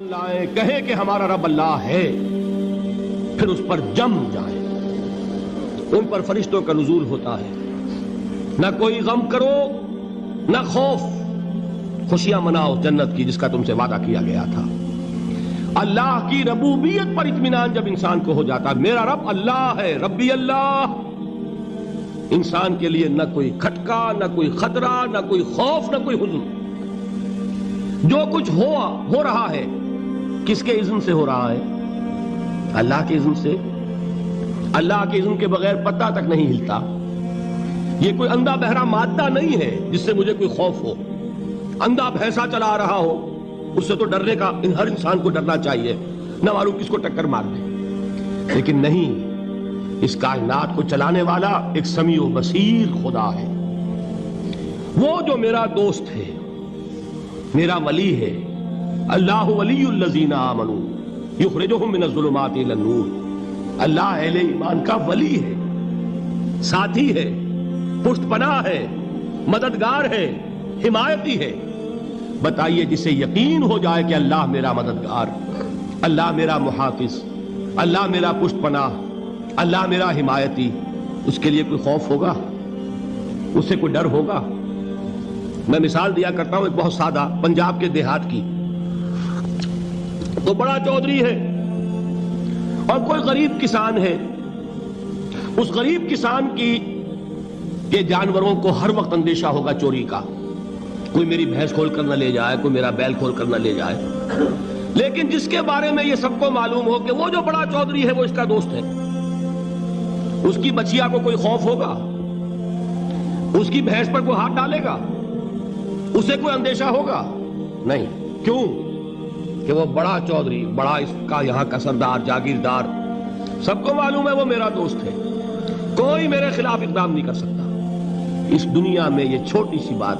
لائیں کہیں کہ ہمارا رب اللہ ہے، پھر اس پر جم جائیں۔ ان پر فرشتوں کا نزول ہوتا ہے، نہ کوئی غم کرو نہ خوف، خوشیاں مناؤ جنت کی جس کا تم سے وعدہ کیا گیا تھا۔ اللہ کی ربوبیت پر اطمینان جب انسان کو ہو جاتا، میرا رب اللہ ہے، ربی اللہ، انسان کے لیے نہ کوئی کھٹکا، نہ کوئی خطرہ، نہ کوئی خوف، نہ کوئی حزن۔ جو کچھ ہو رہا ہے کس کے اذن سے ہو رہا ہے؟ اللہ کے اذن سے۔ اللہ کے اذن کے بغیر پتہ تک نہیں ہلتا۔ یہ کوئی اندھا بہرا مادہ نہیں ہے جس سے مجھے کوئی خوف ہو۔ اندھا بھینسا چلا رہا ہو اس سے تو ڈرنے کا ہر انسان کو ڈرنا چاہیے، نہ معلوم کس کو ٹکر مار دے۔ لیکن نہیں، اس کائنات کو چلانے والا ایک سمیع و بصیر خدا ہے، وہ جو میرا دوست ہے، میرا ولی ہے۔ اللہ ولی الذین آمنوا یخرجہم من الظلمات الی النور۔ اللہ اہل ایمان کا ولی ہے، ساتھی ہے، پشت پناہ ہے، مددگار ہے، حمایتی ہے۔ بتائیے جسے یقین ہو جائے کہ اللہ میرا مددگار، اللہ میرا محافظ، اللہ میرا پشت پناہ، اللہ میرا حمایتی، اس کے لیے کوئی خوف ہوگا؟ اس سے کوئی ڈر ہوگا؟ میں مثال دیا کرتا ہوں ایک بہت سادہ، پنجاب کے دیہات کی۔ تو بڑا چودھری ہے اور کوئی غریب کسان ہے۔ اس غریب کسان کی کہ جانوروں کو ہر وقت اندیشہ ہوگا چوری کا، کوئی میری بھینس کھول کر نہ لے جائے، کوئی میرا بیل کھول کر نہ لے جائے۔ لیکن جس کے بارے میں یہ سب کو معلوم ہو کہ وہ جو بڑا چودھری ہے وہ اس کا دوست ہے، اس کی بچیا کو کوئی خوف ہوگا؟ اس کی بھینس پر کوئی ہاتھ ڈالے گا؟ اسے کوئی اندیشہ ہوگا؟ نہیں۔ کیوں؟ کہ وہ بڑا چودھری، بڑا اس کا یہاں کا سردار، جاگیردار، سب کو معلوم ہے وہ میرا دوست ہے، کوئی میرے خلاف اقدام نہیں کر سکتا۔ اس دنیا میں یہ چھوٹی سی بات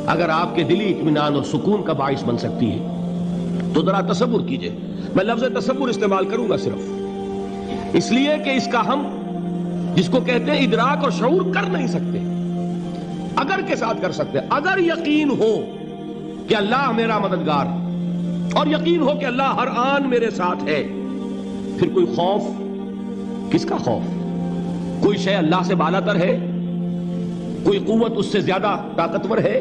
اگر آپ کے دلی اطمینان اور سکون کا باعث بن سکتی ہے تو ذرا تصور کیجئے۔ میں لفظ تصور استعمال کروں گا صرف اس لیے کہ اس کا ہم جس کو کہتے ہیں ادراک اور شعور کر نہیں سکتے، اگر کے ساتھ کر سکتے۔ اگر یقین ہو کہ اللہ میرا مددگار اور یقین ہو کہ اللہ ہر آن میرے ساتھ ہے، پھر کوئی خوف؟ کس کا خوف؟ کوئی شے اللہ سے بالاتر ہے؟ کوئی قوت اس سے زیادہ طاقتور ہے؟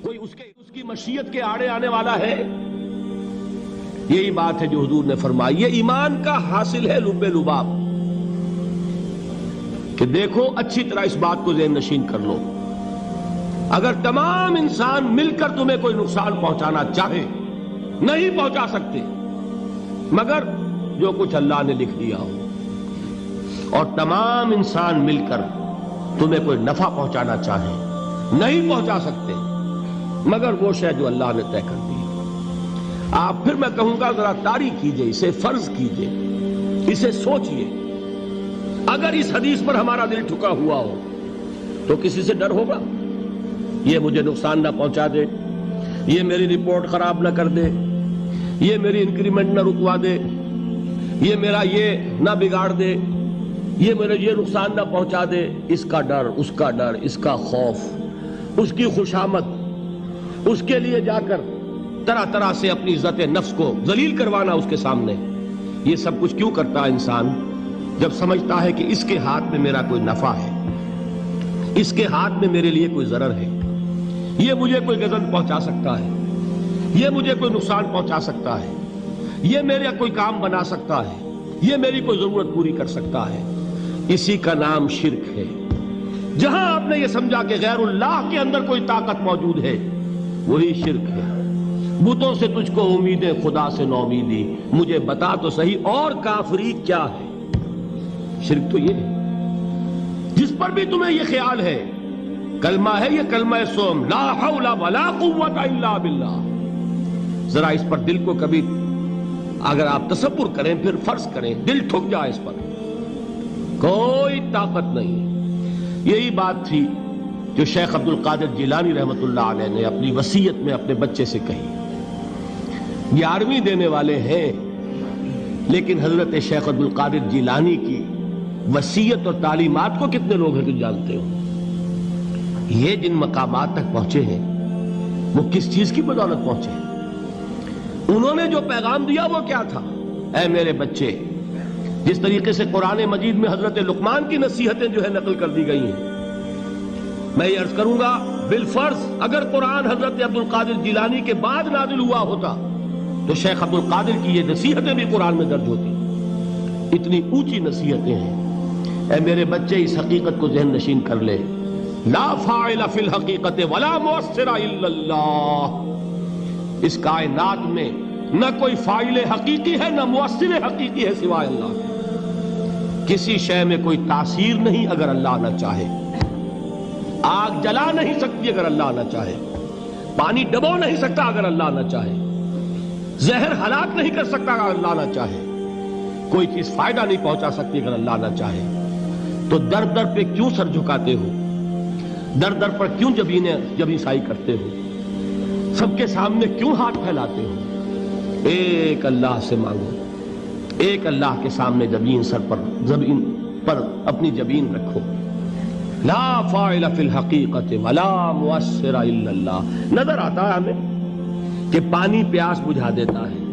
کوئی اس کی مشیت کے آڑے آنے والا ہے؟ یہی بات ہے جو حضور نے فرمائی۔ یہ ایمان کا حاصل ہے لب لباب، کہ دیکھو اچھی طرح اس بات کو ذہن نشین کر لو، اگر تمام انسان مل کر تمہیں کوئی نقصان پہنچانا چاہے نہیں پہنچا سکتے، مگر جو کچھ اللہ نے لکھ دیا ہو، اور تمام انسان مل کر تمہیں کوئی نفع پہنچانا چاہے نہیں پہنچا سکتے، مگر وہ شے جو اللہ نے طے کر دی۔ آپ پھر میں کہوں گا ذرا طاری کیجئے، اسے فرض کیجئے، اسے سوچئے۔ اگر اس حدیث پر ہمارا دل ٹھکا ہوا ہو تو کسی سے ڈر ہوگا؟ یہ مجھے نقصان نہ پہنچا دے، یہ میری رپورٹ خراب نہ کر دے، یہ میری انکریمنٹ نہ رکوا دے، یہ میرا یہ نہ بگاڑ دے، یہ میرے یہ نقصان نہ پہنچا دے۔ اس کا ڈر، اس کا ڈر، اس کا خوف، اس کی خوشامد، اس کے لیے جا کر طرح طرح سے اپنی عزت نفس کو ذلیل کروانا اس کے سامنے، یہ سب کچھ کیوں کرتا ہے انسان؟ جب سمجھتا ہے کہ اس کے ہاتھ میں میرا کوئی نفع ہے، اس کے ہاتھ میں میرے لیے کوئی ضرر ہے، یہ مجھے کوئی غضب پہنچا سکتا ہے، یہ مجھے کوئی نقصان پہنچا سکتا ہے، یہ میرا کوئی کام بنا سکتا ہے، یہ میری کوئی ضرورت پوری کر سکتا ہے، اسی کا نام شرک ہے۔ جہاں آپ نے یہ سمجھا کہ غیر اللہ کے اندر کوئی طاقت موجود ہے، وہی شرک ہے۔ بتوں سے تجھ کو امیدیں، خدا سے نومیدی، مجھے بتا تو صحیح اور کافری کیا ہے؟ شرک تو یہ ہے۔ جس پر بھی تمہیں یہ خیال ہے، کلمہ ہے یہ کلمہ سوم، لا حول ولا قوت الا باللہ، ذرا اس پر دل کو کبھی اگر آپ تصور کریں، پھر فرض کریں، دل ٹھک جائے اس پر، کوئی طاقت نہیں۔ یہی بات تھی جو شیخ عبد القادر جیلانی رحمۃ اللہ علیہ نے اپنی وصیت میں اپنے بچے سے کہی۔ 11ویں دینے والے ہیں، لیکن حضرت شیخ عبد القادر جیلانی کی وصیت اور تعلیمات کو کتنے لوگ ہیں تم جانتے ہو؟ یہ جن مقامات تک پہنچے ہیں وہ کس چیز کی بدولت پہنچے ہیں؟ انہوں نے جو پیغام دیا وہ کیا تھا؟ اے میرے بچے، جس طریقے سے قرآن مجید میں حضرت لقمان کی نصیحتیں جو ہے نقل کر دی گئی ہیں، میں یہ عرض کروں گا بالفرض اگر قرآن حضرت عبد القادر جیلانی کے بعد نازل ہوا ہوتا تو شیخ عبد القادر کی یہ نصیحتیں بھی قرآن میں درج ہوتی. اتنی اونچی نصیحتیں ہیں. اے میرے بچے، اس حقیقت کو ذہن نشین کر لے، لا فاعل فی الحقیقت ولا مؤثر الا اللہ. اس کائنات میں نہ کوئی فاعل حقیقی ہے نہ مؤثر حقیقی ہے سوائے اللہ کے. کسی شے میں کوئی تاثیر نہیں اگر اللہ نہ چاہے. آگ جلا نہیں سکتی اگر اللہ نہ چاہے. پانی ڈبو نہیں سکتا اگر اللہ نہ چاہے. زہر ہلاک نہیں کر سکتا اگر اللہ نہ چاہے. کوئی چیز فائدہ نہیں پہنچا سکتی اگر اللہ نہ چاہے. تو در در پہ کیوں سر جھکاتے ہو؟ در در پر کیوں جبیں سائی کرتے ہو؟ سب کے سامنے کیوں ہاتھ پھیلاتے ہو؟ ایک اللہ سے مانگو. ایک اللہ کے سامنے زمین پر اپنی جبین رکھو. لا فاعل فی الحقیقت ولا مؤثر الا اللہ. نظر آتا ہے ہمیں کہ پانی پیاس بجھا دیتا ہے.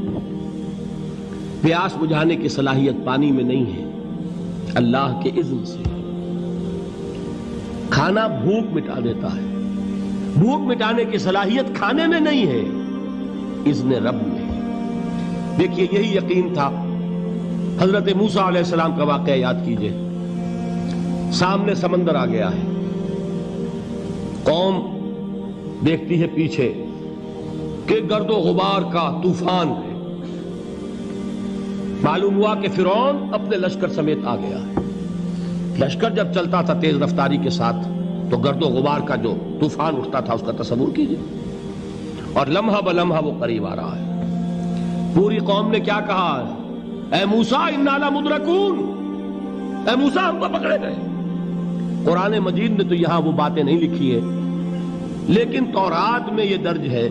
پیاس بجھانے کی صلاحیت پانی میں نہیں ہے، اللہ کے اذن سے. کھانا بھوک مٹا دیتا ہے، بھوک مٹانے کی صلاحیت کھانے میں نہیں ہے، اذن رب میں. دیکھیے یہی یقین تھا. حضرت موسیٰ علیہ السلام کا واقعہ یاد کیجئے. سامنے سمندر آ گیا ہے، قوم دیکھتی ہے پیچھے کہ گرد و غبار کا طوفان ہے. معلوم ہوا کہ فرعون اپنے لشکر سمیت آ گیا ہے. لشکر جب چلتا تھا تیز رفتاری کے ساتھ تو گرد و غبار کا جو طوفان اٹھتا تھا اس کا تصور کیجئے. اور لمحہ بلمحہ وہ قریب آ رہا ہے. پوری قوم نے کیا کہا؟ اے موسیٰ انا لمدرکون، اے موسیٰ ہم کو پکڑے گئے. قرآن مجید نے تو یہاں وہ باتیں نہیں لکھی ہے، لیکن تورات میں یہ درج ہے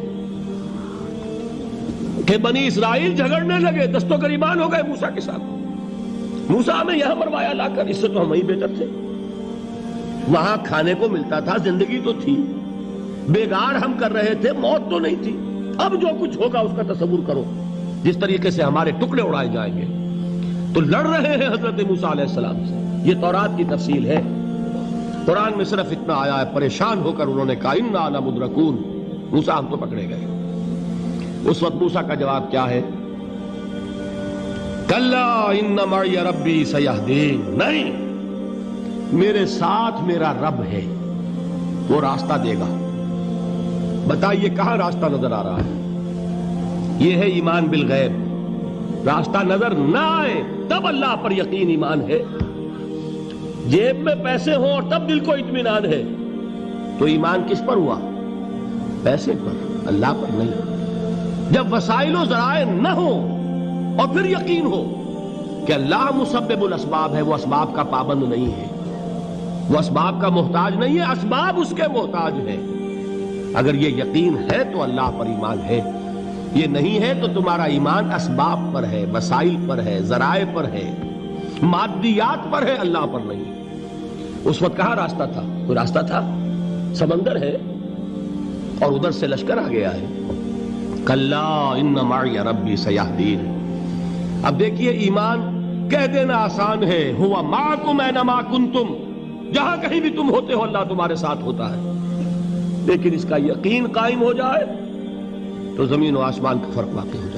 کہ بنی اسرائیل جھگڑنے لگے، دست و گریبان ہو گئے موسیٰ کے ساتھ. موسیٰ ہمیں یہاں مروایا لا کر، اس سے تو ہم ہی بہتر تھے. وہاں کھانے کو ملتا تھا، زندگی تو تھی، بیگار ہم کر رہے تھے، موت تو نہیں تھی. اب جو کچھ ہوگا اس کا تصور کرو، جس طریقے سے ہمارے ٹکڑے اڑائے جائیں گے. تو لڑ رہے ہیں حضرت موسیٰ علیہ السلام سے. یہ تورات کی تفصیل ہے. قرآن میں صرف اتنا آیا ہے، پریشان ہو کر انہوں نے کہا انا لمدرکون، موسیٰ ہم تو پکڑے گئے. اس وقت موسیٰ کا جواب کیا ہے؟ کلا ان معی ربی سیہدین. نہیں، میرے ساتھ میرا رب ہے، وہ راستہ دے گا. بتائیے کہاں راستہ نظر آ رہا ہے؟ یہ ہے ایمان بالغیب. راستہ نظر نہ آئے تب اللہ پر یقین ایمان ہے. جیب میں پیسے ہوں اور تب دل کو اطمینان ہے تو ایمان کس پر ہوا؟ پیسے پر، اللہ پر نہیں. جب وسائل و ذرائع نہ ہو اور پھر یقین ہو کہ اللہ مسبب الاسباب ہے، وہ اسباب کا پابند نہیں ہے، وہ اسباب کا محتاج نہیں ہے، اسباب اس کے محتاج ہیں. اگر یہ یقین ہے تو اللہ پر ایمان ہے. یہ نہیں ہے تو تمہارا ایمان اسباب پر ہے، وسائل پر ہے، ذرائع پر ہے، مادیات پر ہے، اللہ پر نہیں. اس وقت کہاں راستہ تھا؟ کوئی راستہ تھا؟ سمندر ہے اور ادھر سے لشکر آ گیا ہے. کلا ان معی ربی سیہدین. اب دیکھیے ایمان کہہ دینا آسان ہے، ہوا معکم اینما کنتم، جہاں کہیں بھی تم ہوتے ہو اللہ تمہارے ساتھ ہوتا ہے. لیکن اس کا یقین قائم ہو جائے تو زمین و آسمان کا فرق واقع ہو جائے.